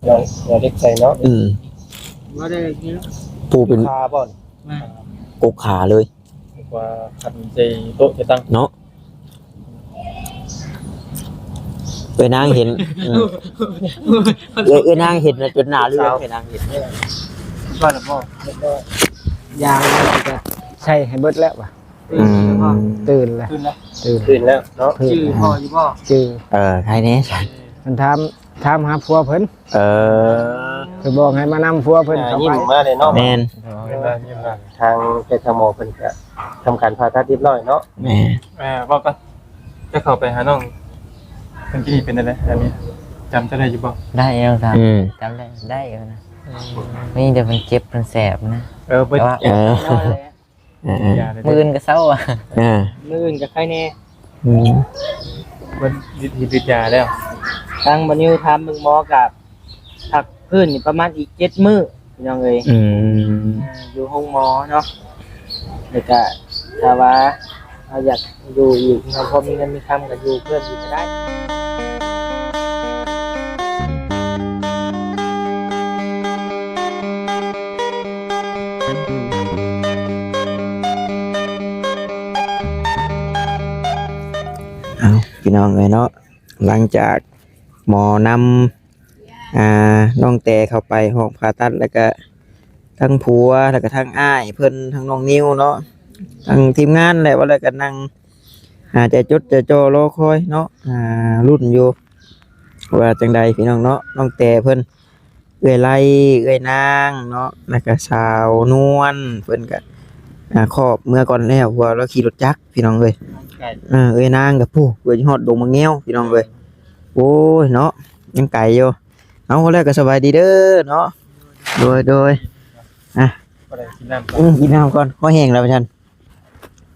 เราเด็กใส่เนาะว่าได้นี่เนาะปูเป็นขาบ่อนกกขาเลยว่าคันใจโต๊ะจะตั้งเนาะเอ้ยนางเห็นเอ้ยนางเห็นจนหน้าเลือดเอ้ยนางเห็นบ้านพ่อย างจะใช่ให้เบิดแล้วว่ะตื่นแล้วตื่นแล้วเนาะชื่อพ่ออยู่บ่ชื่อใครเนี่ยมันถามหาผัวเพิ่นคือบอกให้มานำผัวเพิ่นเข้าไปมาเลยเนาะแม่นทางเพชรหมอเพิ่นก็ทำการผ่าตัดเรียบร้อยเนาะแม่บอกกันจะเข้าไปหาน้องเพิ่นที่เป็นอะไรอันนี้จำได้อยู่บ่ได้แล้วครับจำได้แล้วนะนี่เดี๋ยวมันเจ็บมันแสบนะไปมืออื่นก็เศร้าอ่ะมืออื่นก็ใครแน่มันดิดยาแล้วทางบันนิวทำมึงหมอกับถักพื้นนี่ประมาณอีก7 มื้อพี่น้องเอ้ยอยู่ห้องหมอเนาะแล้วก็ถ้าว่าเราอยากอยู่อีกเราพอมีเงินมีคำก็อยู่เพื่อนอยู่ก็ได้พี่น้องเลยเนาะหลังจากหมอนำน้องแต่เข้าไปห้องผ่าตัดแล้วก็ทั้งผัวแล้วก็ทั้งอ้ายเพิ่นทั้งน้องนิ้วเนาะทั้งทีมงานแหละว่าแล้วก็นั่งใจจดใจจ่อรอคอยเนาะรุ่นอยู่ว่าจังใดพี่น้องเนาะน้องแต่เพิ่นเอื้อยไล่เอื้อยนางเนาะแล้วก็สาวนวลเพิ่นก็ครอบเมื่อก่อนแล้วว่าเราขี่รถจักรพี่น้องเลยเอ้ยนางกับผู้เอ้ยฮอดดงมะเงี้ยวพี่น้องเลยโอ้ยเนาะยังไก่อยู่เอาแล้วก็สบายดีเด้อเนาะโดยกินน้ำก่อนขอแห้งแล้วฉัน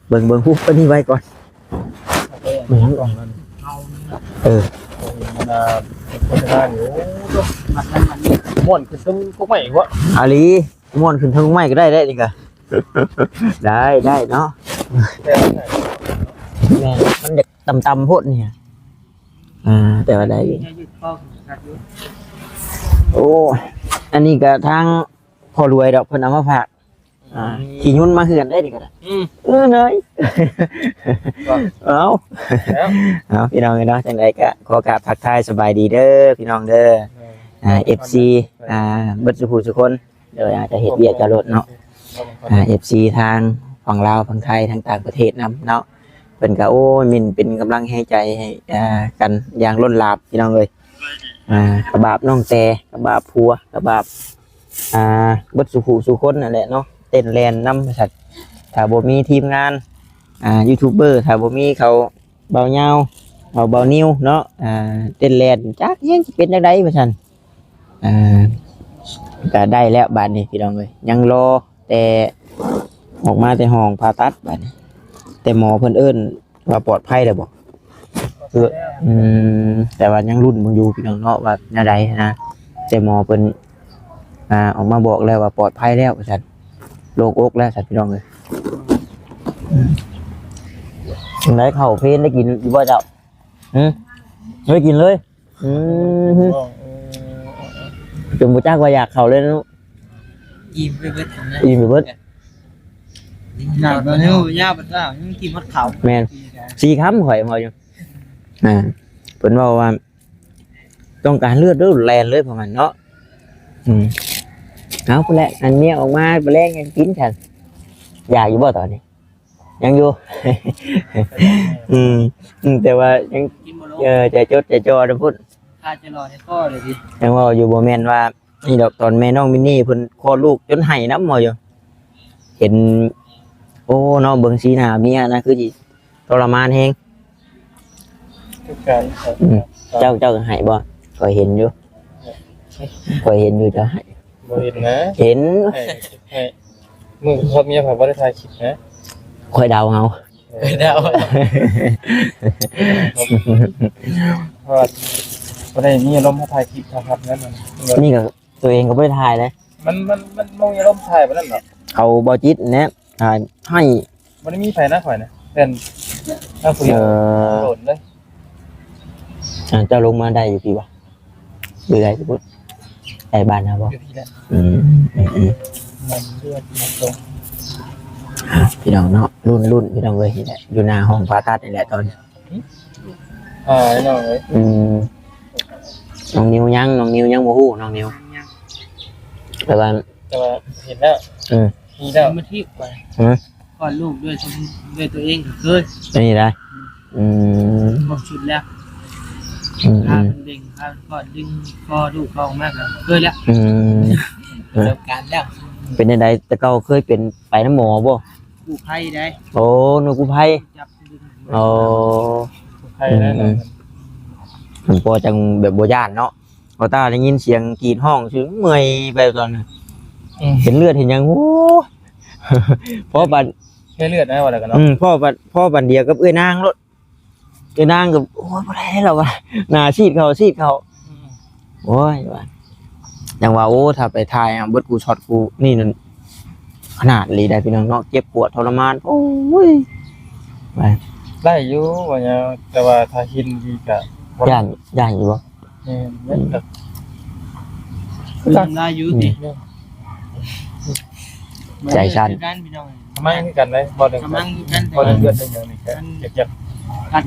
เบิ่งผู้ปนี่ไว้ก่อนเบิ่งก่อนม่วนขึ้นทั้งพวกใหม่วะอาลีม่วนขึ้นทั้งใหม่ก็ได้ดิกะได้เนาะแม่มันเด็กต่ำๆพดเนี่ยแต่ว่าได้โอ้อันนี้ก็ทางพอรวยดอกเพิ่นเอามาฝากขี่ยุ่นมาเหือนได้ดิกันเนยเอาพี่น้องเนาะจังไดก็ขอกราบทักทายสบายดีเด้อพี่น้องเด้อFC เบิดสุขุสุคนเดี๋ยวอาจจะเฮ็ดเวียกจะลดเนาะFC ทางฝั่งลาวฝั่งไทยทางต่างประเทศนำเนาะเป็นกะโอ้มินเป็นกำลังให้ใจให้กันอย่างล้นหลามพี่น้องเลยกระบาบน้องแต่กระบาบผัวกระบาบเบิดสุขุสุคนนั่นแหละเนาะเต้นแลนน้ำสัตว์ถ้าบ่มีทีมงานยูทูบเบอร์ถ้าบ่มีเขาเบาเงาเบานิ้วเนาะเต้นแลนจักยังเป็นจังได๋ว่าซั่นก็ได้แล้วบาดนี้พี่น้องเลยยังรอแต่ออกมาแต่ห้องผ่าตัดบาดนี้แต่หมอเพิ่นเอิ้นว่าปลอดภัยแล้วบ่คือแต่ว่ายังรุ่นมึงอยู่พี่น้องเนาะว่าแนวใดนะแต่หมอเพิ่นออกมาบอกแล้วว่าปลอดภัยแล้วว่าซั่นโล่งอกแล้วซั่นพี่น้องเอ้ยจังได๋เข้าเพลนได้กินอยู่บ่เจ้าได้กินเลยจนบ่จักว่าอยากเข้าเลยเนาะอิ่มไปเบิดอิ่มไปเบิดหนักบ่ฮู้ยาบ่ทราบยังกินหมดข้าวแม่น4 คำข่อยมาอยู่เพิ่นว่าต้องการเลือดด้วยแลนเลยประมาณเนาะเอาไปแล้วอันนี้ออกมาไปแลกยังกินฉันอยากอยู่บ่ตอนนี้ยังอยู่แต่ว่ายังใจจดใจจ่อนะพุ่นถ้าจะรอให้พ่อเลยดิยังว่าอยู่บ่แม่นว่านี่ดอกตอนแม่น้องมินนี่เพิ่นคลอดลูกจนไห้น้ำมาอยู่เห็นโอ้เนาะเบิ่งสีหน้าเมียนะคือสิทรมานแฮงเจ้าหายบ่คอยเห็นอยู่จะหายบ่เห็นนะ เห็นมึงพ่อเมียผมบ่ได้ถ่ายคลิปนะคอยเดาเอาเพราะบ่ได้มีอารมณ์ถ่ายคลิปครับนั่นนี่ก็ตัวเองก็บ่ได้ถ่ายเลยมันมีอารมณ์ถ่ายบ่นั่นหรอเอาบ่จิตแนะถ่ายให้บ่ได้มีไผนะข่อยนะเป็นถ้าผู้โดนเลยเจ้าลงมาได้อยู่พี่วะหรือไงทุกคน ล้บ้านนะบ่ อยู่ที่แหละ อืมอืม มันเลือดมันตรง พี่น้องเนาะรุ่นพี่น้องเลยนี่แหละอยู่หน้าห้องผ่าตัดนี่แหละตอนนี้ แน่นอนเลย น้องนิวยังบ่ฮู้น้องนิวแต่ว่า แต่ว่าเห็นแล้ว มีแล้ว มาที่ก่อน ฮะ ก่อนลูกด้วยตัวเองก็เคย อันนี้ได้อืม หมดชุดแล้ว อืม พามันเบ่งพาก่อนดึงคอลูกคอออกมากแล้วเคยแล้ว อืม ประสบการณ์แล้ว เป็นจังไดแต่เก่าเคยเป็นไปน้ำหมอบ่ กู้ภัยได้ โอ้หน่วยกู้ภัย จับดึง โอ้ ใครแล้ว มันพอจังแบบบ่ย่านเนาะพอตาได้ยินเสียงกรีดห้องชื่อเมื่อยไปตอนนั้นเห็นเลือดเห็นหยังโอ้ พ่อบัด แค่เลือดนะว่าอะไรกันเนาะ พ่อบัดเดียวกับเอ้ยนางรถเอ้ยนางกับโอ้ยบ่ได้แล้วว่ะหน้าซีดเขาโอ้ยว่าจังว่าโอ้ถ้าไปถ่ายเบิดกูช็อตกูนี่นั่นขนาดลีได้พี่น้องเนาะเจ็บปวดทรมานโอ้ยไป ได้อยู่ว่าเนี่ยแต่ว่าถ้าหินดีกะ ย่านอยู่บ่ เนี่ยแบบ คือทำลายอยู่ดิ ใจสั่น กันพี่น้อง ทำไมคือกันเลยบอลหนึ่ง กำลังกัน บอลหนึ่งเลือดหนึ่งอย่างนี้แค่อยาก กัด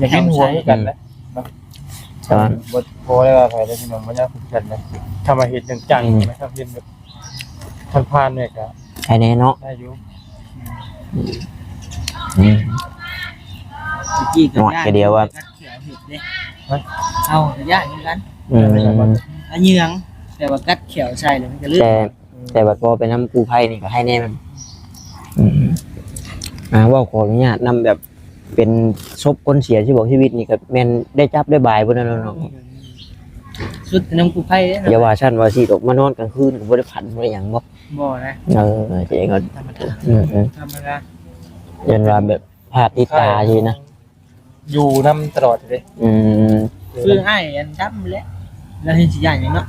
อยาก แข เห็น น หัว ใส่ คือกันเลย ใช่ไหม บทโพได้ว่าใครได้พี่น้องมันยากคือกันเลยทำมาเห็นจังๆนะครับเห็นแบบผ่านๆเนี่ยก็ ใช่แน่เนาะ ได้อยู่ อืม กี่กัน หน่อยเดียวว่า กัดแขนเห็ดเด้เอาระยะนี้กัน อืม อันยืงแต่ว่ากัดแขวใส่เลยมันจะเลือด แต่บัดพอไปนำกู้ภัยนี่ก็ให้แน่มันว่าขออนุญาตนำแบบเป็นศพคนเสียชีวิตนี่ก็แม่นได้จับได้บายบ่นั่นเนาะ สุดน้ำกู้ภัยเด้ อย่าว่าฉันว่าสิออกมานอนกลางคืนก็บ่ได้ผันบ่ได้หยังบ่ บ่นะ เจ๊ก็ ธรรมดา อืม ธรรมดา ยันว่าแบบภาพติดตาอยู่นะ อยู่นํตลอดเลย อืม คือให้ยันดำแล้วแล้วเห็นสิอย่างนี้เนาะ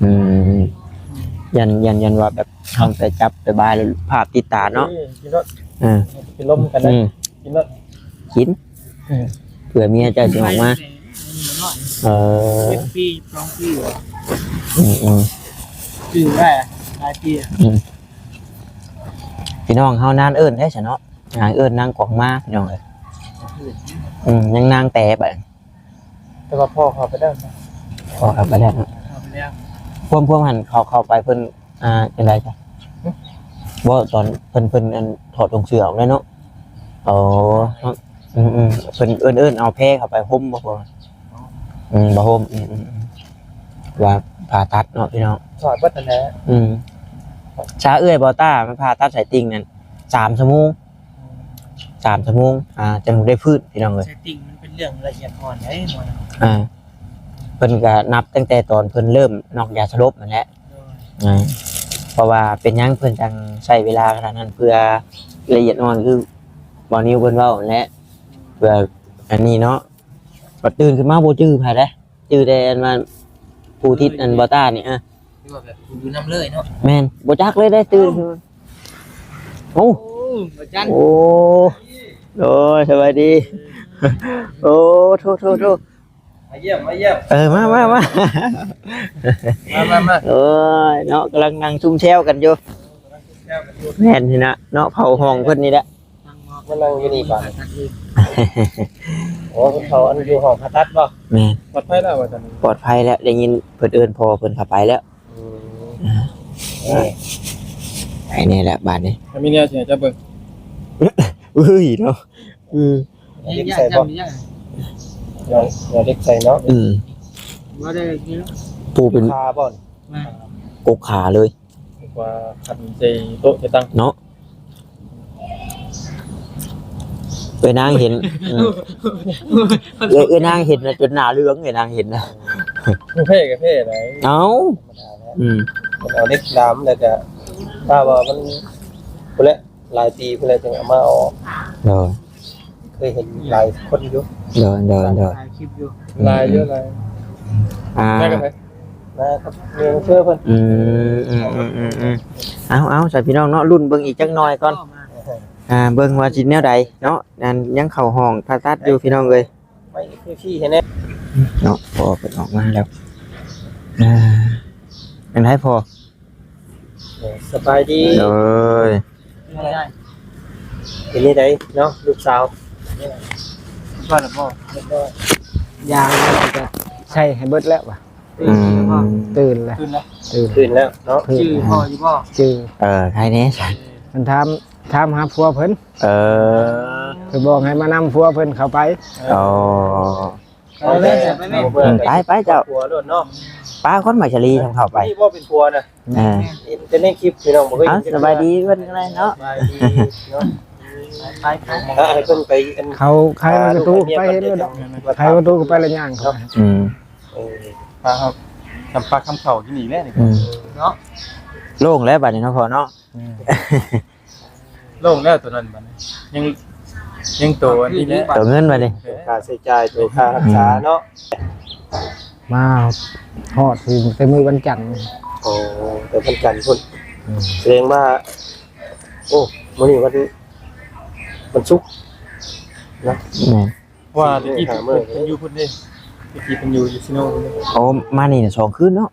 อืมยันว่าแบบทำไปจับไปบายแล้วภาพติดตาเนาะ กินรถ อ่า กินลมกันนะกินรถ กินเผื่อเมียจะสิออกมาเออ ปี2ปี อืม คือได้หลายปี พี่น้องเฮานานเอิ้นแท้ซะเนาะนางเอิ้นนางกองมาพี่น้องเอ้ยยังนางแต่ไป แต่ว่าพ่อเขาไปได้นะ พอครับไปแล้ว เอาไปแล้ว พวกหันเข้าไปเพิ่นจังไดจ้ะบ่ตอนเพิ่นอันถอดตรงเสื้อออกแล้วเนาะอ๋อเพิ่นเอิ้นเอาแพรเข้าไปห่มบ่บ่บ่ห่มว่าผ่าตัดเนาะพี่น้อง ถอดวัฒนะ ช้าเอื้อยบ่ต้ามันผ่าตัดสายติ่งนั่น3 ชั่วโมงจังได้พื้นพี่น้องเอ้ย เซตติ้งมันเป็นเรื่องละเอียดอ่อนได้หมด เพิ่นก็นับตั้งแต่ตอนเพิ่นเริ่มนอกยาสลบนั่นแหละเพราะว่าเป็นหยังเพิ่นจังใช้เวลาขนาดนั้นเพื่อละเอียดอ่อนคือบ่นิ้วเพิ่นเว้านั่นแหละเพื่ออันนี้เนาะบัดตื่นขึ้นมาบ่จื้อไผเด้จื้อแต่อันว่าผู้ทิศอันบ่ต้านี่คือว่าแบบอยู่น้ำเลยเนาะ แม่นบ่จักเลยได้ตื่นขึ้นมาโอ้ โอ้บ่จัน โอ้โอ้ยสวัสดี โอ้โทษ มาเยี่ยม มา มา โอ้ยเนาะกำลังนั่งซุ่มแซวกันอยู่แม่นสินะเนาะเผาห้องเพิ่นนี่แหละ มานั่งอยู่นี่ก่อนโอ้เขาอันอยู่ห้องผ่าตัดบ่ แม่น ปลอดภัยแล้วว่าซั่น ปลอดภัยแล้วได้ยินเพิ่นเอิ้นพอเพิ่นเข้าไปแล้วไอ้นี่แหละบาดนี้ มีเนี่ยสิจะเบิ่ง อุ้ยเนาะยังจำยัง อย่าเด็กใส่เนาะ บ่ได้กิน ปูเป็น คาบ่อน มาก กขาเลย กว่าขันใจโต๊ะจะตั้ง เนาะเอ้ยนางเห็นเอ้ยนางเห็นนะจนหน้าเหลืองเอ้ยนางเห็นนะ เพ่กับเพ่ไหน เอ้า มันเอาเล็กดำแล้วก็ถ้าว่ามันพุ่นละหลายปีพุ่นละจังเอามาเอา เด้อ เคยเห็นหลายคนอยู่ เด้อ ถ่ายคลิปอยู่ ลายเยอะเลย ได้กันไหมนะครับเรียนเชื่อเพิ่น เอาใส่พี่น้องเนาะรุ่นเบิ่งอีกจักหน่อยก่อนเบิ่งว่าสิแนวใดเนาะนั่นยังเข้าห้องผ่าตัดอยู่พี่น้องเอ้ย ไม่คือที่เห็นแน่ เนาะพอเพิ่นออกมาแล้ว เป็นให้พอ สบายดี โดย ไม่ได้ เป็นนี่ได้เนาะลูกสาว ก็หรือเปล่าย างจะใช่ให้เบิดแล้วว่ะ อืม ตื่นแล้ว ขึ้นแล้ว ตื่น คืนแล้วเนาะ ชื่อพ่ออยู่พ่อ จือ ใครเนี่ยฉัน มันถามหาผัวเพิ่น เออ คือบอกให้มานำผัวเพิ่นเข้าไป อ๋อ ไปแม่ไปแม่ ไปเจ้า ผัวโดนเนาะ ป้าคนหมายชลีทำเข้าไป นี่ว่าเป็นผัวนะ อ่า จะเล่นคลิปพี่น้องบอกว่า สบายดีเพื่อนอะไรเนาะ สบายดีเนาะ ไป ถ้าให้เพิ่นไปอัน เขาใครประตูไปเห็นเลยดอกใครประตูก็ไปละย่างเขา อืม ปลาครับคำปลาคำเข่าที่หนีแล้วนี่ อืม เนาะ โล่งแล้วบัดนี้เนาะพอเนาะ โล่งแล้วตัวนั้นบัดนี้ยังตัวนี้แหละ ตัวเงินมาดิ ค่าใช้จ่ายตัวค่ารักษาเนาะ มาฮอดถึงแต่มือวันจันทร์ โอ้แต่เพิ่นกันพุ่นแสดงว่าโอ้มื้อนี้วันศุกร์นะ ว่าตะกี้เป็นอยู่พุ่นเด้ตะกี้เป็นอยู่ซิโนพุ่นเด้ โอ้มานี่น่ะ2คืนเนาะ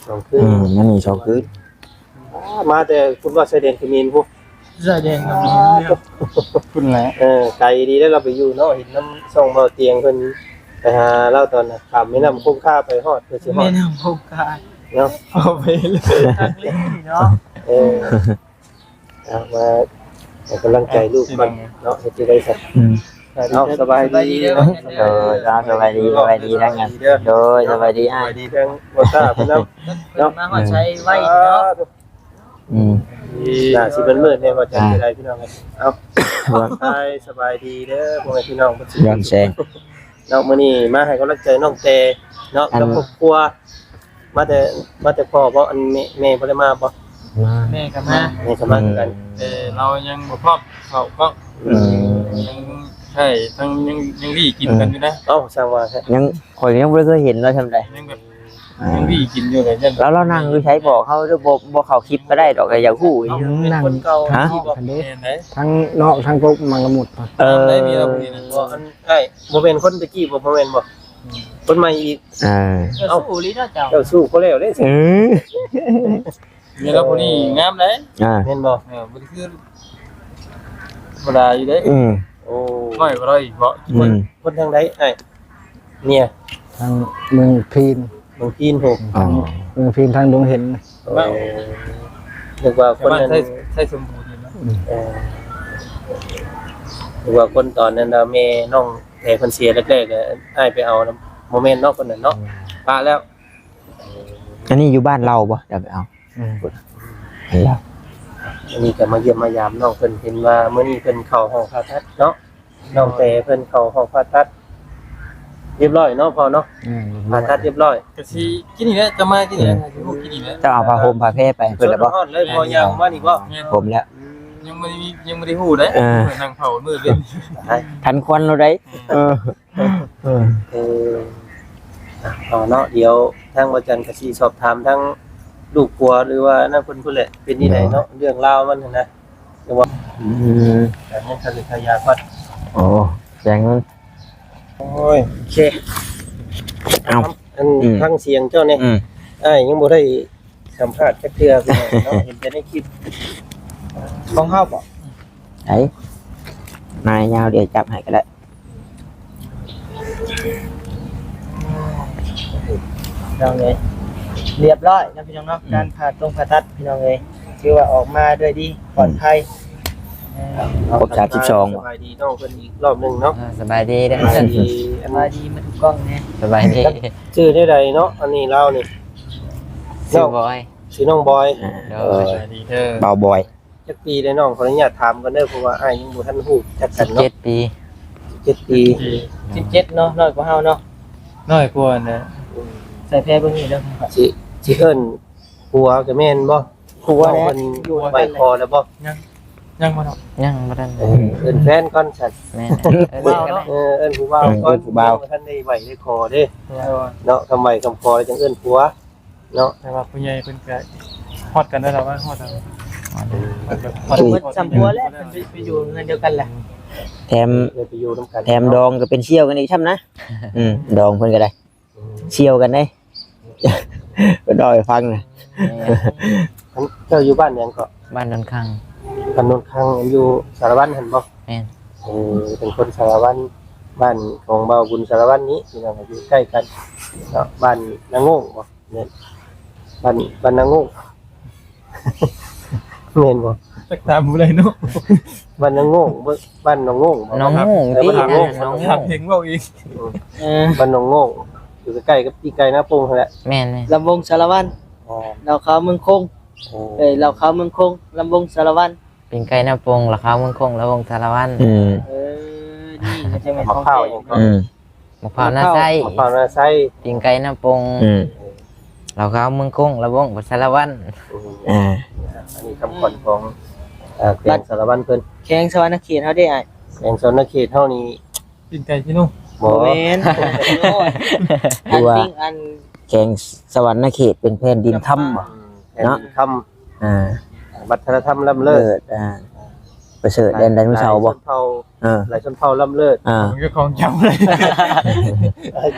สองคืน มานี่2คืน มาแต่คุณว่าไซเดนคือมีนผู้ ใส่แดงกับมีเรื่อง พุ่นแหละ ไกลดีแล้วเราไปอยู่เนาะเห็นน้ำส่องเบาเตียงเพิ่นไปหาเล่าตอนน่ะขามแม่น้ำคุ้มค่าไปฮอดเพื่อสิฮอ แม่ ด น้ำพงกาย เนาะ เอาไปเลย ทางเล่นเนาะ เอามาให้กำลังใจลูกก่อนเนาะเฮ็ดจังได๋ซะ อืม เอาสบายดีเด้อ โดยสบายดีทั้งนั้นโดยสบายดี สบายดีทั้งบ่ต้าเพิ่นนำ เนาะมาหอดใช้ไว้เนาะ อืม น่าสิเป็นมื้อแน่ว่าจะได้พี่น้องเอาสบายดีเด้อพ่อแม่พี่น้องบ่สิ ย้อนแสง เนาะมื้อนี้มาให้กำลังใจน้องเตเนาะกับครอบครัวมาแต่พ่อบ่อันแม่บ่ได้มาบ่ มา แม่กับมา แม่ก็มาคือกัน แต่เรายังบ่พร้อมเขาก็ อืม ยังใช่ทั้งยังวี่กินกันอยู่นะ เอ้าสร้างว่าแท้ ยังข่อยยังบ่เคยเห็นเราทำได ยังแบบยังวี่กินอยู่เลยยัน แล้วเรานั่งอยู่ใช้บอกเขาหรือบ่เข้าคลิปก็ได้ดอกก็อย่าฮู้อีก เป็นคนเก่าที่บ่ คันเด้ เห็นไหน ทั้งนอกทั้งกบมังกรมุดป่ะ ได้มีเราคนนี้นะ บ่อันไอ้บ่เป็นคนตะกี้บ่แม่นบ่คนใหม่อีก อ่า เอาสู้ลิเนาะเจ้า เจ้าสู้เขาแล้วเด้สิ มีเราคนนี้งามเลย อ่า แม่นบ่ บ่ได้คือบ่ได้อยู่เด้ อืม โอ้ น้อยบ่ได้บ่ อืม คนทางใดไอ้เนี่ย ทางเมืองพีน บางทีนโห อ๋อ เมืองพีนทางดงเห็น นึกว่าค คน นนั้น ใช่สมบูรณ์นะ นึกว่าคนตอนนั้นน่ะแม่น้องแท้เพิ่นเสียแรกๆอ้ายไปเอาโมเมนต์เนาะคนนั้นเนาะปาแล้ว อันนี้อยู่บ้านเราบ่เดี๋ยวไปเอาเห็นแล้ว อันนี้ก็มาเยี่ยมมายามน้องเพิ่นเห็นว่ามื้อนี้เพิ่นเข้าห้องผ่าตัดเนาะน้องแต่เพิ่นเข้าห้องผ่าตัดเรียบร้อยเนาะพอเนาะผ่าตัดเรียบร้อย ก็สิกินนี่แหละจะมากินนี่แหละสิฮู้กินนี่แหละ เจ้าเอาผ้าห่มผ้าแพร่ไปเพิ่นแล้วบ่ ฮอดเลยพอยางมานี่บ่ ผมแล้ว ยังไม่ได้ฮู้เด้นั่งเผามือเล่น ทันควันเราได้เออ เออเอาเนาะเดี๋ยวทางอาจารย์ก็สิสอบถามทั้งลูกปัวหรือว่านั่นเพิ่นพุ่นแหละเป็นนี่ไหนเนาะเรื่องราวมันน่ะนะแต่ว่า อืม แต่ยังทะเลทายาก่อน โอ้แสงมัน โอ้ยโอเค เอา อันทั้งเสียงเจ้าเนี่ย อืม อ้ายยังบ่ได้สัมภาษณ์จักเทื่อพี่น้องเนาะเห็นแต่ในคลิปของเฮาบ่ ไหนนายยาวเดี๋ยวจับให้ก็ได้ พี่น้องเลยเรียบร้อยนะพี่น้องเนาะการผ่าตัดพี่น้องเลยคือว่าออกมาด้วยดีปลอดภัย ครบ32 สบายดีน้องเพิ่นอีกรอบหนึงเนาะ สบายดีเด้อ อันนี้อัน มาดีมาถูกกล้องเนี่ย สบายดี ชื่อได้ใดเนาะอันนี้เรานี่ ชื่อบอย ชื่อน้องบอย โด เอย อ ดีเด้อ เบาบอย จักปีได้น้องขออนุญาตถามกันเด้อเพราะว่าอ้ายยังบ่ทันฮู้จักกันเนาะ 17 ปี 7ปี 17เนาะน้อยกว่าเฮาเนาะ น้อยกว่านะ ใส่แพรเบิ่งนี่เด้อ สิเอิ้นผัวก็แม่นบ่ผัวเพิ่นไว้คอแล้วบ่ ยังบ่เนาะ ยังบ่ทัน เอิ้นแฟนก่อนซั่น แม่ เว้าเนาะ เอิ้นผู้บ่าวก่อนผู้บ่าวท่านได้ไว้ได้คอเด้เนาะคำไว้คำคอแล้วจังเอิ้นผัวเนาะ แต่ว่าผู้ใหญ่เพิ่นก็ฮอดกันได้แล้วว่าฮอดแล้ว หมดสัมพัวแล้วมันไปอยู่เงินเดียวกันแหละ แถม เลยไปอยู่นํกัน แถมดองก็เป็นเชี่ยวกันอีกช่ำนะดองเพิ่นก็ได้เชี่ยวกันได้ ก็ดอยฟังนะ เจ้าอยู่บ้านหยังก็ บ้านนนข้าง กันนนข้างอยู่สารวัตรเห็นบ่ แม่น เป็นคนสารวัตรบ้านของเบาบุญสารวัตรนี้ที่เราอยู่ใกล้กันเนาะบ้านนางโง่งบ่เนี่ยบ้านนางโง่ง เห็นบ่ จักตามผู้ใดเนาะ บ้านนางโง่งบ้านนางโง่งบ่ น้องโง่ที่ น้องโง่ น้อง ถา โง่ มเพลงเว้าอีก บ้านนางโง่งอยู่ใกล้ๆกับพี่ไก่นาโป่งนั่นแหละ แม่นเลย ลำวงสารวัตร อ๋อ เราเขาเมืองคงเราเขาเมืองคงลำวงสารวัตร เป็นไก่หน้าโปงราคาเมืองคงแล้ววงสารวัตร นี่ก็จะเป็น มะ ของ พร้าว แท้ อย่างก็ มะพร้าวหน้าไส้ มะพร้าวนาไส้ เป็นไก่หน้าโปงราคาเมืองคงแล้ววงสารวัตร อันนี้คำขวัญของแขวงสารวัตรเพิ่น แข้งสวรรณเขตเขาได้อ่ะ แขวงสารเขตเท่านี้ ปิ่นไก่ที่นู่น บ่ โมเมนต์อันปิ้งอัน แกงสวรรค์เขตเป็นแผ่นดินถ้ำบ่ เนาะค อ่า ำวัฒนธรรมล้ำเลิ เลิ ศ ศประเสริฐแดนไดโนเสาร์บ่ หลายชนเผ่า อ่า หลายชนเผ่าล้ำเลิศ มันก็ของจำเลย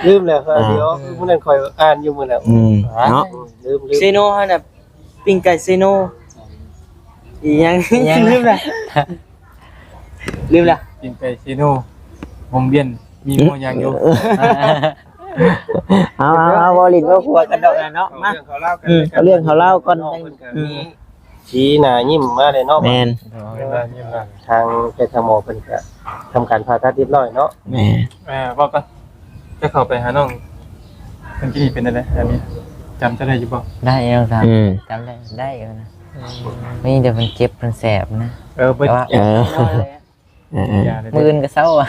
ลืมแล้วครับเดี๋ยวมื้อนั้นคอยอ่านอยู่มื้อแล้ว เนาะ ลืม เซโนฮะน่ะปิ้งไก่เซโนอีหยังลืมละลืมละ ปิ่นไก่ที่นู่นวงเวียนมีหม้อย่างอยู่ เอาวอลินก็หัวกันดอกเนาะมา เขาเล่ากัน เอาเรื่องเขาเล่าก่อน ชี้หน้ายิ้มมาเลยเนาะ แมน ทางแพทย์หมอเพิ่นก็ทำการผ่าตัดเรียบร้อยเนาะ แมน บอกก็จะเข้าไปหาน้องเป็นที่นี่เป็นอะไรอันนี้จำจะได้อยู่บ่ ได้ยังครับจำได้อยู่นะไม่เดี๋ยวมันเจ็บมันแสบนะ เออไป แต่ว่า ยาเลย มืออื่นก็เศร้าอ่ะ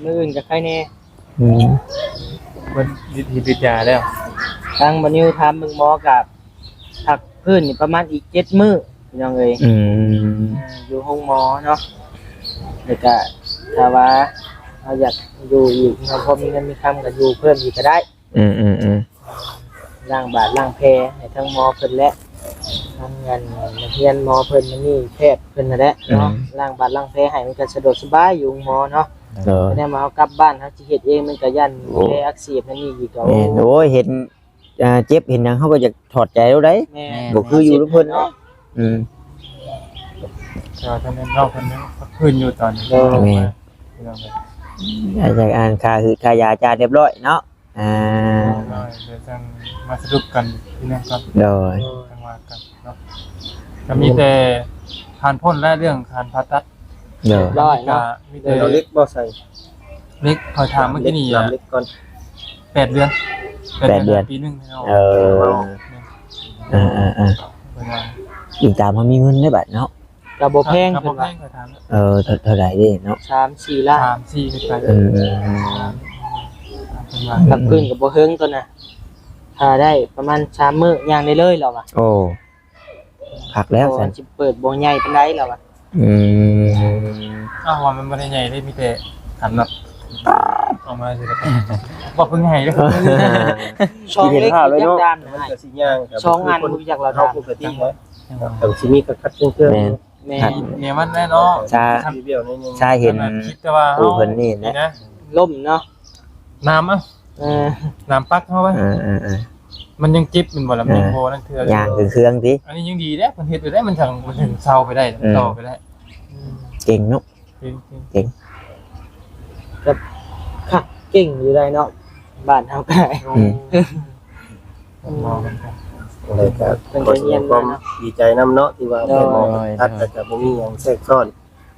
มื้ออื่นกับใครแน่ มันดิดยาแล้ว ทางบัดนิวถามมึงหมอกับผักพื้นนี่ประมาณอีก7มื้อพี่น้องเอ้ยอยู่ห้องหมอเนาะแล้วก็ถ้าว่าเราอยากอยู่อีกเราพอมีเงินมีคำก็อยู่เพิ่มอีกก็ได้ล้างบาดล้างแผลให้ทั้งหมอเพิ่นและทำงานนักเรียนหมอเพิ่นมันนี่แพทย์เพิ่นนั่นแหละเนาะล้างบาดล้างแผลให้มันก็สะดวกสบายอยู่หมอเนาะแต่มาเอากลับบ้านเฮาสิเฮ็ดเองมันก็ยันแผลอักเสบนั่นนี่อีกก็ แมนโอ้ยเห็นเจ็บเห็นหยังเขาก็จะถอดใจแล้วได้ แม่ บ่คืออยู่ทุกคนเนาะ ท่านนั้นนอกคนนั้นพื้นอยู่ตอนนี้ จากอ่านค่าคือค่ายาจาเรียบร้อยเนาะเดี๋ยวจะมาสรุปกันที่นั่นก่อน โดย จังหวะกันเนาะจะมีแต่ทานพ่นและเรื่องทานผ่าตัด โดย ร้อยเนาะ มี เดี๋ แต่ ยวเราเล็กบ่ใส่ เล็กคอยถามเมื่อกี้นี่ ลำเล็กก่อน 8 เดือนปีนึง อีกตามเขามีเงินได้บัดเนาะ ก็บ่แพง ครับผ เพิ่ ม นว่า แพงคอยถาม เท่าไหร่ดิเนาะ 3-4ล้าน 3-4ขึ้นไป ผักพื้นก็บ่เฮิงตัวน่ะถ้าได้ประมาณ3มื้อย่างได้เลยแล้วว่ะ โอ้ผักแล้ว เพราะ สั ว่าน สิเปิดบ่ใหญ่ปานใดแล้วว่ะ อ้าวมันไม่ได้ใหญ่เลยมีแต่หันแบบออกมาสิครับบอกเพิ่งใหญ่เลย ช่องเล็กยักษ์ดาน มันก็สิย่าง ช่องอันรู้จักเรา เฮา ดาน ปกติเนาะต้องสิมีคัดเครื่อง แม่น แม่ เนี่ยมันแน่เนาะ ชา มีเบี้ยวนิดนึง ชาเห็น คิดแต่ว่า ผู้เพิ่นนี่นะ นะ ล่มเนาะ น้ำอ่ะ เออ น้ำปักเข้าไปมันยังจิบมันบ่ละมีโพนั่นคือ ย่างคือเครื่องสิ อันนี้ยังดีแล้วมันเฮ็ดไปได้มันถึงเซาไปได้ต่อไปได้ เก่งเนาะ จริง คักเก่งอยู่ได้เนาะบ้านเฮาก็ได้ มองกันครับ เลยก็ขอแสดงความดีใจนำเนาะที่ว่าแม่หมอทัดแต่ก็บ่มีหยังแทรกซ้อน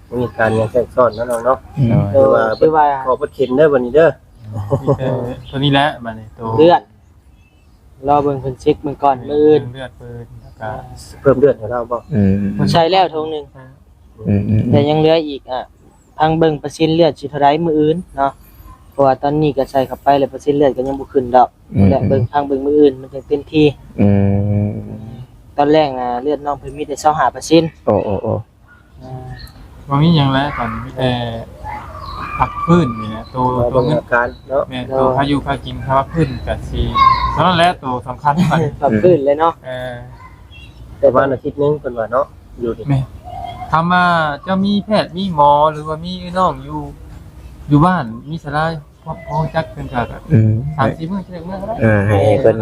บ่มีการหยังแทรกซ้อนเนาะน้องเนาะ เออคือว่า ขอบ่เข็นเด้อบัดนี้เด้อ ตัวนี้แหละบัดนี้ตัว เลือดรอเบิ่งเพิ่นเช็คเบิ่งก่อนมื้ออื่น เลือดปืนแล้วก็ เพิ่มเลือดให้เราบ่ ใช้แล้วทงหนึงแต่ยังเหลืออีกพังเบิ่งเปอร์เซ็นต์เลือดสิเท่าใดมื้ออื่นเนาะเพราะว่าตอนนี้ก็ใส่เข้าไปแล้วเปอร์เซ็นต์เลือดก็ยังบ่ขึ้นดอกและเบิ่งพังเบิ่งมื้ออื่นมันจังเต็มที่ตอนแรกเลือดน้องเพิ่นมีแต่25% โอ้ ว่ามีอย่างแล้วตอนนี้มีแต่ผักพื้นนี่นะตัว เบิ่ง เงิน อาการเนาะ แม่ตัวพายุพากินข้าวพื้นกับสีเท่านั้นแหละตัวสำคัญที่สุด ปรับขึ้นเลยเนาะ แต่ว่าอาทิตย์นึงเพิ่นว่าเนาะอยู่ดิ แม่ทำมาจะมีแพทย์มีหมอหรือว่ามีน้องอยู่บ้านมีสลายพอจักเป็นจาก3-4 มื้อเมื่อก็ได้ ให้เพิ่น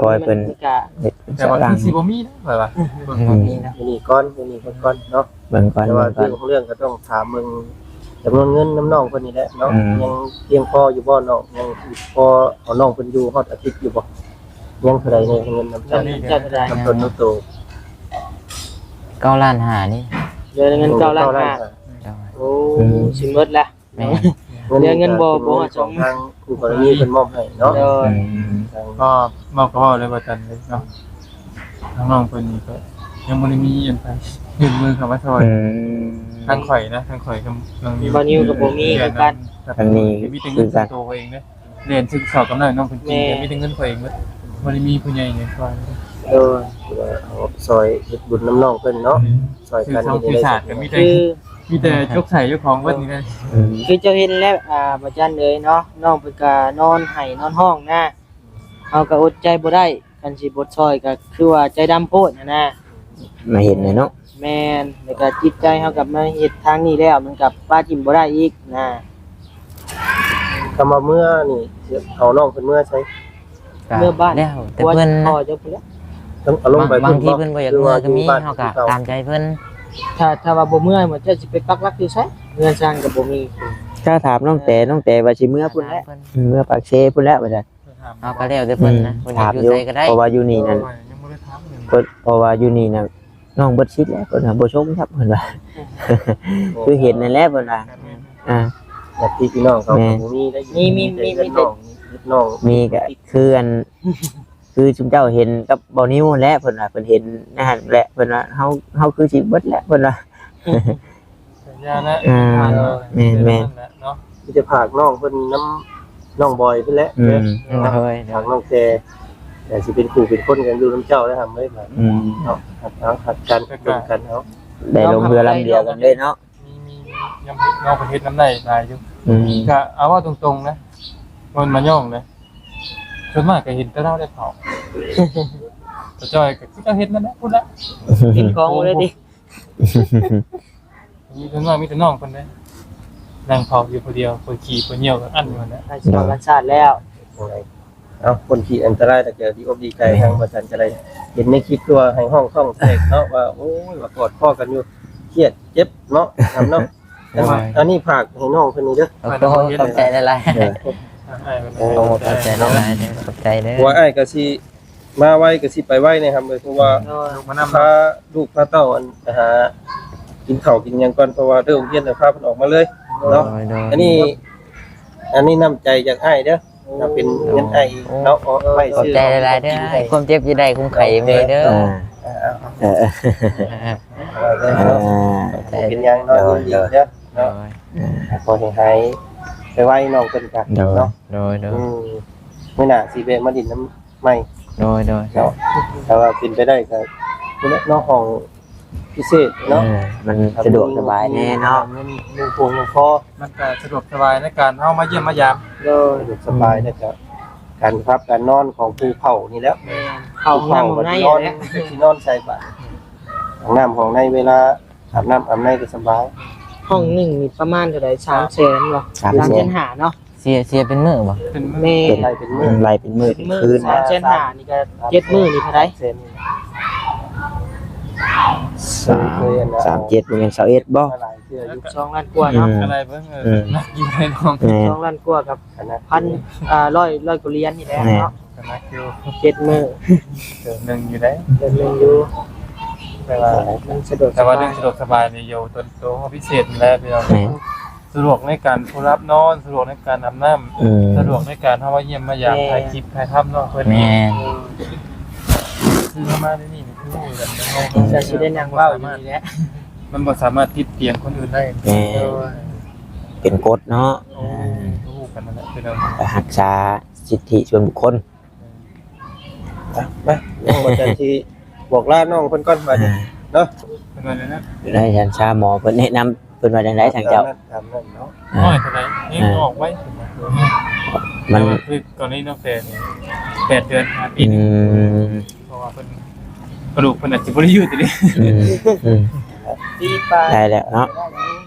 คอยเพิ่น ก็ เฮ็ด แต่ว่า ต่าง ที่สิบ่มีนะแบบว่า บ่มีนะ นี่ก่อนนี่ก่อนเนาะ เบิ่งก่อน แต่ เบิ่ ว่าง ก่อ เรื่อน งของเรื่องก็ต้องถามมึงจำนวนเงินน้ำน้องคนนี้แหละเนาะ อืม ยังเพียงพออยู่บ่น้องยังพอเอาน้องเพิ่นอยู่ฮอดอาทิตย์อยู่บ่ยังเท่าใดเนี่ยเงินน้ำใจ จะได้ น้ำต้นน้ำโต 9ล้านห้านี่ เดือนเงิน9ล้านห้า เจ้า โอ้สิหมดละ แม่ เดี๋ยวเงินบ่ฮอด สองทางคู่กรณีเพิ่นมอบให้เนาะ เด้อ ทาง ก็มอบกับพ่อเลยว่าจันเลยเนาะน้องๆเพิ่นนี่ก็ยังบ่ได้มีอันไปยื่นมือเข้ามาซอย อืม ทางข่อยนะทางข่อยกำลังมี บ่นิวกับบ่มีคือกัน ทางนี้ มีแต่เงินส่วนตัวเองเด้เรียนศึกษากำลังน้องเพิ่นกินแต่มีแต่เงินข่อยเองเบิดบ่ได้มีผู้ใหญ่เนี่ยซอย เด้อ เอาซอยเฮ็ดบุญน้ำน้องเพิ่นเนาะซอย คือ กัน ทาง นี่ ปี ได้ ศาจก็มีแต่ คือ มีแต่ยกใส่เจ้าของเบิดนี่นะ อืม คือเจ้าเห็นแล้วบ่จันเลยเนาะน้องเพิ่นก็นอนไห้นอนห้องนะเฮาก็อดใจบ่ได้คันสิบ่ซอยก็คือว่าใจดำโพดนะ มาเห็นเลยเนาะ แม่นแล้วก็จิตใจเฮากับมาเฮ็ดทางนี้แล้วมันกับป้าจิ้มบ่ได้อีกนะ คำว่าเมื่อนี่เอาน้องเพิ่นเมื่อใช้ เมื่อบ้าน แล้วแต่เพิ่น พ่ นะ อเจ้าพุ่นแล้ว ต้องเอาลงไป บางทีเพิ่นบ่อยากเมื่อก็มีเฮาก็ตามใจเพิ่น ถ้าว่าบ่เมื่อยมันจะสิไปปักหลักอยู่ไสเงินสร้างก็บ่มี ถ้าถามน้องแต่ว่าสิเมื่อพุ่นแล้วเมื่อปากเซพุ่นแล้วว่าซั่น เฮาก็แล้วแต่เพิ่นนะเพิ่นอ ถาย าม กอยู่ อยู่ ไสก็ได้ เพราะว่าอยู่นี่นั่น ยังบ่ได้ถามเลย เพิ่นเพราะว่าอยู่นี่น่ะน้องเบิดชิดแล้วเพิ่นน่ะบ่ชมครับเพิ่นว่า คือเห็นนั่นแหละเพิ่นว่าอ่า ญาติพี่น้องเขาก็บ่มีได้น้อง มีก็คืออัน คือชุมเจ้าเห็นกับบ่นิ้วแหละเพิ่นว่าเพิ่นเห็นนะฮะแหละเพิ่นว่าเฮาคือสิเบิดแล้วเพิ่นว่า สัญญานะ แม่น เนาะ มีแต่ผากน้องเพิ่นน้ำน้องบอยเพิ่นแหละ อืม เฮ้ย ผากน้องแต่สิเป็นคู่เป็นคนกันอยู่น้ำเจ้าได้ทำเลยแบบ อืม เนาะหัดกันร่วมกันเนาะ ได้ลงเรือลำเดียวกันเลยเนาะ มียังน้องประเทศน้ำได้หลายอยู่ อืม ก็เอาว่าตรงๆนะมันมาย่องเลยส่วนมากก็เห็นแต่เราได้เผาแต่จอยก็เห็นนั่นแหละพูดละ กินของบ่ได้ดิ มีส่วนมากมีแต่น้องคนนั้นนั่งเผาอยู่คนเดียวคนขี่คนเหี่ยวก็อันอยู่นั่นแหละ ให้สอนกันชาติแล้ว เอาคนขี่อันตรายแต่เจอดีอกดีใจทางประจันจะได้เห็นในคลิปตัวให้ห้องท่องแตกเนาะว่าโอ้ยว่ากอดพ่อกันอยู่เครียดเจ็บเนาะทำเนาะอันนี้ผากให้น้องเพิ่นนี่เด้อ โอ้โหขอบใจหลาย โอ้ ๆโอ้ขอบใจหลายๆขอบใจเด้อ ว่าอ้ายก็สิมาไว้ก็สิไปไว้นะครับเลยเพราะว่า เนาะ มานำ พาลูกพาเต้าอันไปหากินข้าวกินหยังก่อนเพราะว่าเรื่องเรียนแล้วพาเพิ่นออกมาเลยเนาะ โดย อันนี้น้ำใจจากอ้ายเด้อถ้าเป็นเงินอ้ายเนาะเอาไว้ ขอบ ซื้อ ใจหลายๆเด้อความเจ็บอยู่ได้คุ้มไข่มีเด้อ เออ เป็นหยังเนาะยินดีเด้อเนาะขอให้หายไปไว้น้องเพิ่นกันเนาะ โดย มื้อหน้าสิแวะมาดินน้ำใหม่ โดย เนาะถ้าว่าเป็นไปได้ก็คุณเนาะห้องพิเศษเนาะ มันสะดวกสบายแน่เนาะ มีพวงยังพอ มันก็สะดวกสบายในการเข้ามาเยี่ยมมายาม โดย สะดวกสบายแล้วก็การพักการนอนของภูเผานี่แล้ว เข้าห้องน้ำห้องใน นอน แล้ว ที่นอนใส่บาตรของน้ำของในเวลาอาบน้ำอาบในก็สบาย ห้องหนึ่งนี่ประมาณเท่าไหร่300,000บ่ 3,500,000เนาะ เสียเป็นมื้อบ่ เป็น แม่ เป็นไรเป็นมื้อ ไรเป็นมืด มื้อ คืน 3,500,000นี่ก็7มื้อนี่เท่าไหร่ เซน 37เป็น21บ่ มาหลายเทื่ออยู่ 2ล้านกว่าเนาะ อะไรเบิ่งนักอยู่ในน้อง แม่ 2ล้านกว่ากับ คณะ ร้อยกว่าเหรียญนี่แหละเนาะ คณะคิว 7มื้อ หนึ่งอยู่ได้ เดือนหนึงอยู่ แต่ว่า มันสะดวก แต่ว่าเรื่องสะดวกสบายในโยตัวพิเศษแล้วพี่น้อง แม่ สะดวกในการผู้รับนอนสะดวกในการอาบน้ อืม ำสะดวกในการเข้ามาเยี่ยมมายามถ่ายคลิปถ่ายภาพนอกเพื่อน แม่ คือเข้ามาที่นี่คือแบบ จะสิได้นั่งเว้าอยู่นี่แหละ มันบ่สามารถติดเตียงคนอื่นได้ แม่เป็นกฎเนาะ รู้กันนั่นแหละพี่น้อง รักษาสิทธิส่วนบุคคล มาน้องอาจารย์ที่บอกลาน้องเพิ่นก่อนว่าเนาะ เป็นวันนั้น ได้ทันชาหมอเพิ่นแนะนำเพิ่นว่าจังไดทางเจ้า ตามนั้นเนาะ น้อยเท่าไหร่นี่ออกไว้ มัน คือตอนนี้น้องแต่นี่8 เดือน5 ปี อืม เพราะว่าเพิ่นกระดูกเพิ่นอาจจะบ่ได้ยืดเลย อืม ดีไป ได้แล้วเนาะ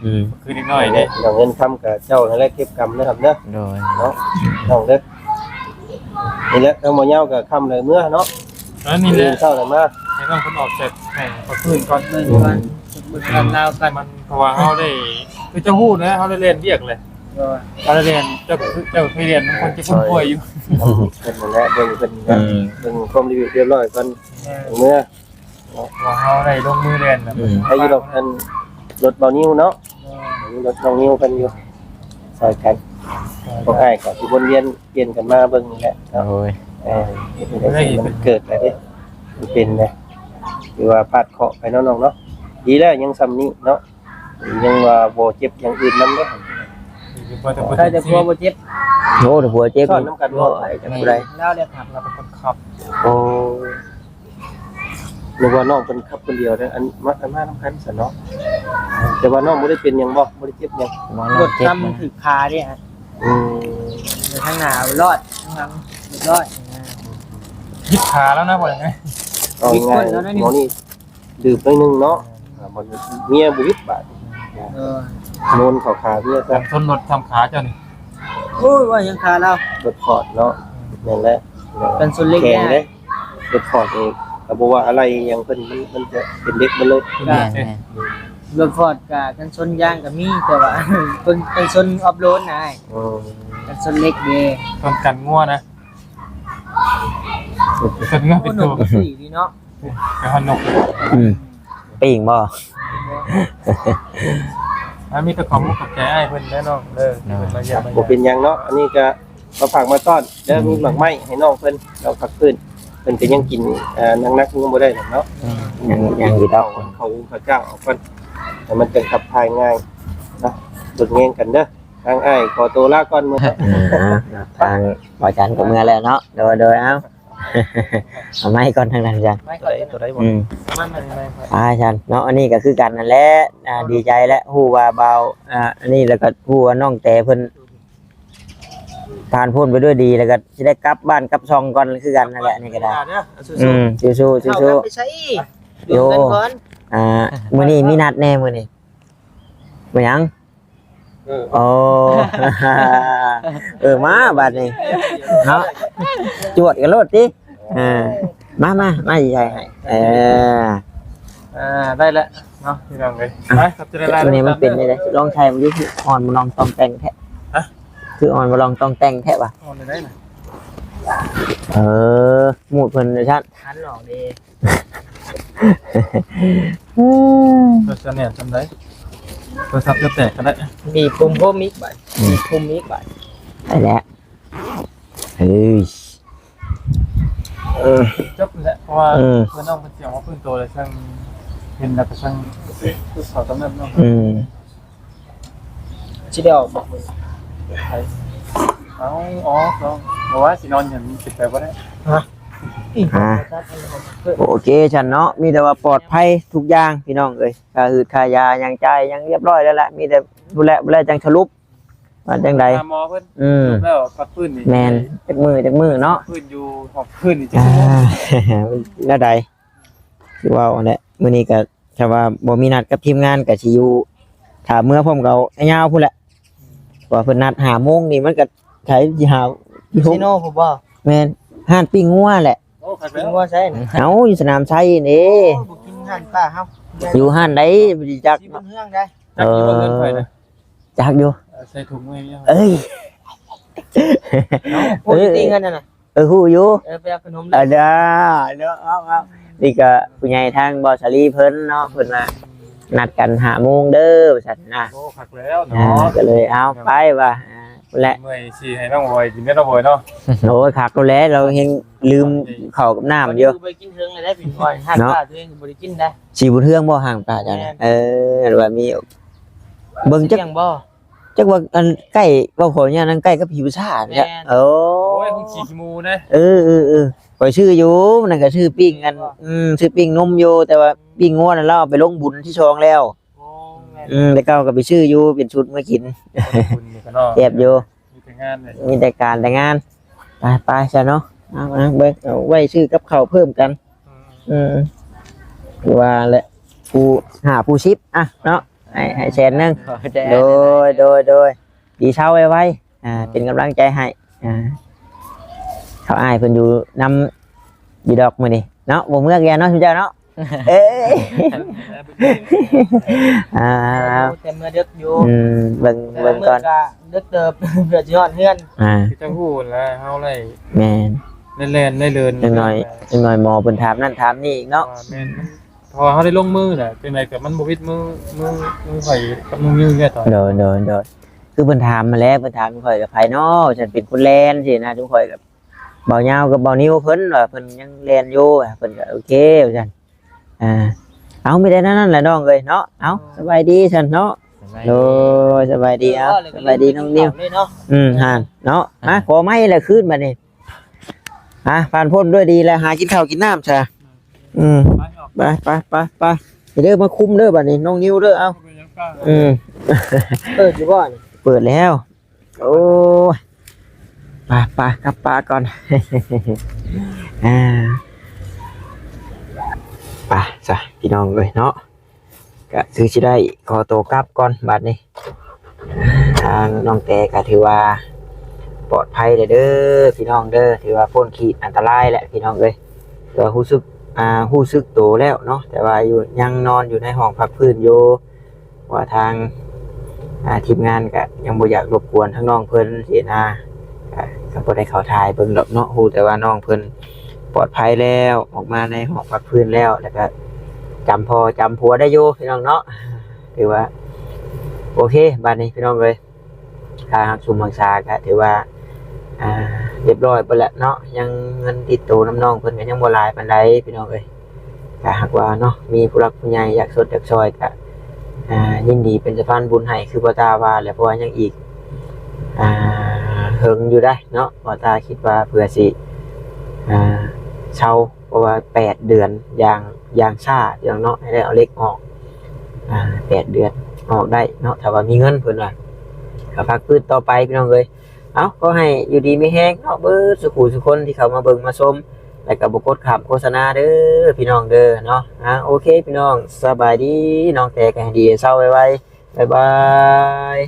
อืม คือนิดหน่อยเด้ อย่างเงินคำกับเจ้านั่นแหละเก็บกรรมนะครับเด้อ โดย เนาะน้องเด้อ นี่แหละทั้งหมดเหย้าก็ค่ำเลยเมื่อเนาะ แล้วนี่แห ตื่ ละ นเช้าเลยมา ให้น้องคนออกเสร็จให้ขอคืนก่อน เบิ่งก่อนเบิ่งกันลาวกัน มันเพราะว่าเฮาได้คือจะฮู้นะเฮาได้เรียนเรียกเลย ก็ เฮาได้เรียนเจ้าเคยเรียนคนที่คนป่วยอยู่ เพิ่นนั่นแหละเบิ่งเพิ่นก็เบิ่งความรีวิวเรียบร้อยก่อนเมื่อ ว่าเฮาได้ลงมือเรียนแบบ ให้อยู่ดอกอันรถเบานิ้วเนาะรถน้องนิ้วเพิ่นอยู่ซอยกันบ่ง่ายก็สิวนเวียนเปลี่ยนกันมาเบิ่งนี่แหละเนาะ โอ้ย มันเกิดอะไรดิมันเป็นนะคือว่าพาดเคราะห์ไปเนาะน้องเนาะดีแล้วยังซ้ำนี้เนาะยังว่าบ่เจ็บอย่างอื่นนำเด้อ ใครจะกลัวบ่เจ็บ โอ้แต่หัวเจ็บ ซ่อนน้ำกันบ่ ไอ้จังไร ลาวเรียกครับ เราเป็นคนขับ โอ้นึกว่าน้องเป็นขับคนเดียวเด้ออันมาน้ำกันซะเนาะแต่ว่าน้องบ่ได้เป็นหยังบ่บ่ได้เจ็บหยัง หมอ ก เรา ด เจ็บ ทำถึกขาเนี่ยฮะ อืม ในข้างหน้ารอดข้างหลังรอด ยิบขาแล้วนะบ่ได้ไง เอาง่ายหมอนี่ดื่มไปนึงเนาะบ่เมียบ่วิดบาด โนนเขาขาเมีย แต่ ซะ ทนรถทำขาเจ้านี่ โอ้ยว่ายังขาเรา รถคอร์ดเนาะนั่นแหละ เป็นส่วนเล็ก แข็ง แน่ เลยรถคอร์ดเองก็บ่ว่าอะไรอย่างเพิ่นมันจะเป็นเด็กมันเลย แม่นแม่น รถฟอร์ดกับกันชนยางกับมีแต่ว่า เป็นชนออฟโรดนะ อืม กันชนเล็กเด้ ทนกันงัวนะกันงัว โอ้ เป็น ห ตั นุ่ ว มสีดีเนาะ กระหันนก ปิ่งบ่ มีแต่ความมุกกับใจไอ้เพิ่นแน่นอนเด้อมาเยี่ยมมา บ่ เยี่ยม เป็นหยังเนาะอันนี้ก็มาฝากมาต้อนแล้วมีหมากไม้ให้น้องเพิ่นเราพักพื้นเพิ่นก็ยังกินนักๆยังบ่ได้หรอกเนาะ ยังอยู่ดอก เขาพระเจ้าเอาเพิ่นแต่มันจะขับถ่ายง่ายนะดุดแงงกันเด้อทางอ้ายขอตัวลาก่อนมื้อ ทางบ่อจันกับเมื่อแล้วเนาะโดยเอาเอาไม้ก่อนทางนั้นจัน ไม่ก่อนจะ ตัวใดบ่ จันเนาะอันนี้ก็คือกันนั่นแหละดีใจและฮู้ว่าเบาอันนี้แล้วก็ฮู้ว่าน้องแต่เพิ่นผ่านพ้นไปด้วยดีแล้วก็สิได้กลับบ้านกลับช่องก่อนคือกันนั่นแหละนี่ก็ได้สู้ เข้า สู้ กันไปใช้ดูกันก่อน มื้อนี้มีนัดแน่มื้อนี้บ่หยังโอ้ มาบัดนี้เนาะจวดกันโลดติมาใหญ่ให้ได้แล้ว เนาะพี่น้องเลยไปครับจะได้ไล่ ตัวนี้มันเป็นได้ลองใช้มันอยู่คืออ่อนบ่ลองต้องแต่งแท้คืออ่อนบ่ลองต้องแต่งแท้ว่ะ เอาได้น่ะ หมูดเพิ่นเลยชัด หันหลอกดี ตัวจะเนี่ยจำได้โทรศัพท์จะแตกก็ได้ มีปุ่มโฮมิกบัดมีปุ่มมิกบัด ไปแล้วเฮ้ย จบแล้วเพราะว่าเพื่อนน้องเพิ่นเสียงว่าเพิ่นโตเลยช่างเห็นแล้วก็ช่างคือเขาตำแหน่งน้อง ชิเดียวบอกมือ เอาอ๋อน้องบอกว่าสินอนอย่างนี้คิดไปบ่ได้ โอเคฉันเนาะมีแต่ว่าปลอดภัยทุกอย่างพี่น้องเอ้ยค่าหืดค่ายายังจ่ายยังเรียบร้อยแล้วล่ะมีแต่ดูแลจังสรุปว่าจังใด หมอเพิ่นแล้วพักพื้นนี่ แมนจักมือเนาะ พื้นอยู่หอบพื้นนี่จัง น่าใดคือว่าอันเนี้ยมื้อนี้ก็ถ้าว่าบ่มีนัดกับทีมงานก็สิอยู่ถ้าเมื่อพร้อมเรายาวพุ่นแหละว่าเพิ่นนัด5 โมงนี่มันก็ใช้สิหา ชิโน่ผมบอก แม่นห้านปิ้งงัวแหละ โอ้พัก กิ แล้ น ว ว่าใช่นะ เอ้าอยู่สนามชัยนี่ บุกินหันป้าเฮา อยู่ห้านใดบ่สิจัก ที่บนเฮืองได้ จักอยู่บ่เงินไฟนะ จักอยู่ ใส่ถุงไว้ยัง เอ้ย พูดจริงกันน่ะ ฮู้อยู่ ไปเอาขนม เด้อเอานี่ก็ผู้ใหญ่ทางบอสลีเพิ่นเนาะเพิ่นว่านัดกัน5 โมงเด้อว่าซั่นนะ โอ้พักแล้วเนาะ ก็เลยเอาไปว่าและ เมื่อยสิให้น้องบอยกินได้น้องบอยเนาะ โอ้ยคักแล้วเราเห็นลืมข้าวกับน้ำอยู่ ไปกินเฮืองเลยได้พี่ก่อนหันป้าตัวเองบ่ได้กินได้ สิบุญเทืองบ่ห่างป่าจ้ะนะหรือว่ามีเบิ่งจัก เสียงบ่ จักว่าอันใกล้เว้าขอเนี่ยนั่นใกล้กับผิวชาติจ้ะโอ้ โอ้ยคงขี้ขี้มูนะ ข่อยชื่ออยู่นั่นก็ชื่อปิ้งกันชื่อปิ้งนมอยู่แต่ว่าปิ้งงัวนั่นเราเอาไปลงบุญที่ชองแล้ว โอ้แม่ แล้วก็ก็ไปชื่ออยู่เป็นชุดมากิน คุณนี่ก็เนาะ เจ็บอยู่ มีแต่งานเลย มีแต่การแต่งานไปใช่เนาะเอาเบิ่งเอาไว้ชื่อกับเขาวเพิ่มกันคือว่าแหละผู้ชิปเนาะให้แชร์นึงโดยดีเช้าไว้เป็นกำลังใจให้ เขาอ้ายเพิ่นอยู่นำอยู่ดอกมื้อนี้เนาะบ่เมื่อแกเนาะชุมเจ้าเนาะเอ้ยอ่า แต่เมื่อดึกอยู่ เบิ่งก่อน ก็ดึกเติบ เพื่อสิฮอดเฮือน คือจังฮู้แล้วเฮาเลย แม่น เล่นได้เดิน จังหน่อยหมอเพิ่นถามนั่นถามนี่อีกเนาะ แม่นพอเฮาได้ลงมือน่ะจังได๋ก็มันบ่วิดมือข่อยกับมือนิ้วเนี่ยตอน โดยคือเพิ่นถามมาแล้วเพิ่นถามข่อยกับไผเนาะฉันเป็นคนแลนสินะทุกข่อยกับเบายาวกับเบานิ้วเพิ่นว่าเพิ่นยังแลนอยู่เพิ่นก็โอเคว่าซั่นเอาไม่ได้นั่นแหละน้องเอ้ยเนาะเอาสบายดีซั่นเนาะโดยสบายดีเอาสบายดีน้องนิ้ว เลยเนาะ ห่านเนาะมาขอไม้ละคืนบัดนี้ผ่านพ้นด้วยดีแล้วหากินข้าวกินน้ำซะไปเด้อมาคุมเด้อบัดนี้น้องนิ้วเด้อเอาเปิดอยู่บ่นี่ เปิดแล้ว โอ้ยปลากับปลาก่อน ปลาจ้ะพี่น้องเลยเนาะก็ถือจะได้ขอตัวกลับก่อนบัดนี้ทางน้องแต่ก็ถือว่าปลอดภัยเด้อพี่น้องเด้อถือว่าพ้นขีดอันตรายแหละพี่น้องเลยก็รู้สึกโตแล้วเนาะแต่ว่าอยู่ยังนอนอยู่ในห้องพักพื้นอยู่ว่าทางทีมงานก็ยังบ่อยากรบกวนทั้งน้องเพิ่นเสียนาก็บ่ได้เข้าทายเบิ่งดอกเนาะฮู้แต่ว่าน้องเพิ่นปลอดภัยแล้วออกมาในห้องพักพื้นแล้วก็จำพ่อจำผัวได้อยู่พี่น้องเนาะถือว่าโอเคบัดนี้พี่น้องเอ้ยทางชุมบังชาก็ถือว่าเรียบร้อยไปแล้วเนาะยังเงินติดตัวน้ำน้องเพิ่นก็ยังบ่หลายปานใดพี่น้องเอ้ยถ้าหากว่าเนาะมีผู้รักผู้ใหญ่อยากสดอยากซอยก็ยินดีเป็นสะพานบุญให้คือบ่ตาว่าแล้วเพราะว่ายังอีกเฮิงอยู่ได้เนาะบ่ตาคิดว่าเผื่อสิเช่าเพราะว่า8 เดือนอย่างช้าอย่างเนาะให้ได้เอาเล็กออก8 เดือนออกได้เนาะถ้าว่ามีเงินเพิ่นว่าก็พักพื้นต่อไปพี่น้องเอ้ยก็ให้อยู่ดีมีแฮงเนาะเบิดสุขุสุคนที่เขามาเบิ่งมาชมแล้วก็บ่กดข้ามโฆษณาเด้อพี่น้องเด้อเนาะโอเคพี่น้องสบายดีน้องแต่ก็ให้ดีเศร้าไวๆบ๊ายบาย